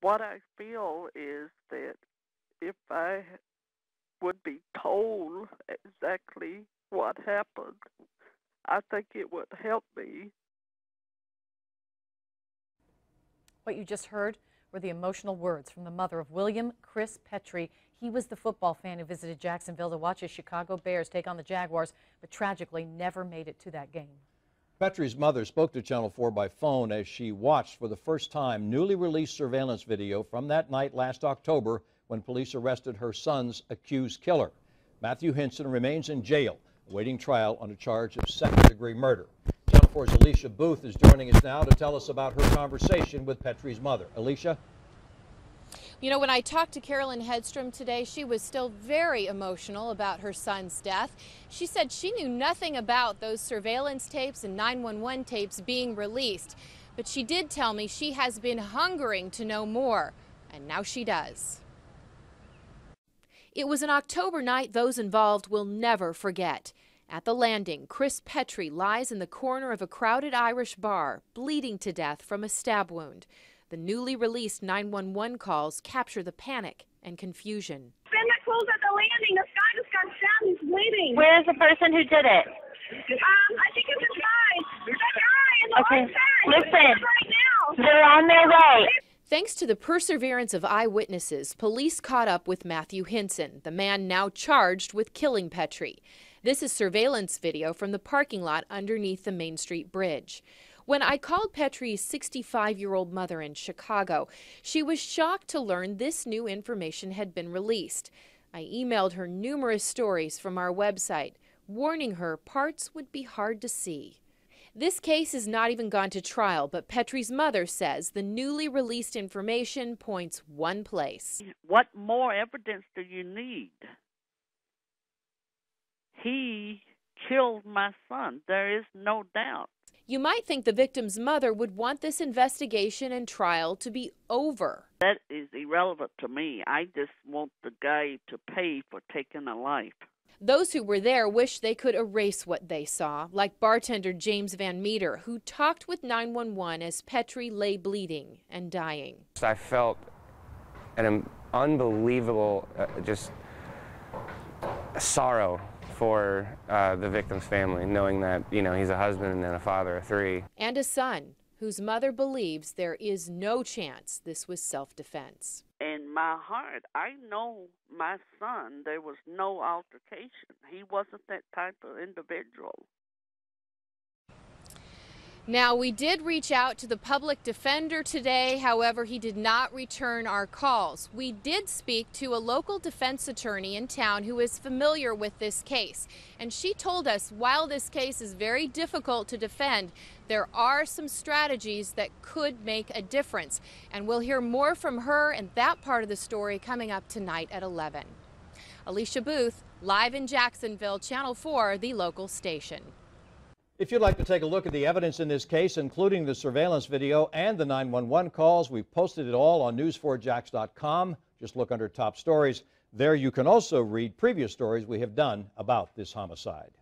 What I feel is that if I would be told exactly what happened, I think it would help me. What you just heard were the emotional words from the mother of William Chris Petrie. He was the football fan who visited Jacksonville to watch his Chicago Bears take on the Jaguars, but tragically never made it to that game. Petrie's mother spoke to Channel 4 by phone as she watched for the first time newly released surveillance video from that night last October when police arrested her son's accused killer. Matthew Hinson remains in jail, awaiting trial on a charge of second-degree murder. Channel 4's Alicia Booth is joining us now to tell us about her conversation with Petrie's mother. Alicia? You know, when I talked to Carolyn Hedstrom today, she was still very emotional about her son's death. She said she knew nothing about those surveillance tapes and 911 tapes being released, but she did tell me she has been hungering to know more, and now she does. It was an October night those involved will never forget. At the Landing, Chris Petrie lies in the corner of a crowded Irish bar, bleeding to death from a stab wound. The newly released 911 calls capture the panic and confusion. Send the calls at the Landing. This guy just got stabbed. He's bleeding. Where is the person who did it? I think it's a guy. That guy in the Okay, listen. right now. They're on their way. Thanks to the perseverance of eyewitnesses, police caught up with Matthew Hinson, the man now charged with killing Petrie. This is surveillance video from the parking lot underneath the Main Street Bridge. When I called Petrie's 65-year-old mother in Chicago, she was shocked to learn this new information had been released. I emailed her numerous stories from our website, warning her parts would be hard to see. This case has not even gone to trial, but Petrie's mother says the newly released information points one place. What more evidence do you need? He killed my son. There is no doubt. You might think the victim's mother would want this investigation and trial to be over. That is irrelevant to me. I just want the guy to pay for taking a life. Those who were there wish they could erase what they saw, like bartender James Van Meter, who talked with 911 as Petrie lay bleeding and dying. I felt an unbelievable just sorrow for the victim's family, knowing that, you know, he's a husband and a father of three. And a son whose mother believes there is no chance this was self-defense. In my heart, I know my son, there was no altercation. He wasn't that type of individual. Now, we did reach out to the public defender today. However, he did not return our calls. We did speak to a local defense attorney in town who is familiar with this case. And she told us while this case is very difficult to defend, there are some strategies that could make a difference. And we'll hear more from her and that part of the story coming up tonight at 11. Alicia Booth, live in Jacksonville, Channel 4, the local station. If you'd like to take a look at the evidence in this case, including the surveillance video and the 911 calls, we've posted it all on news4jax.com. Just look under top stories. There you can also read previous stories we have done about this homicide.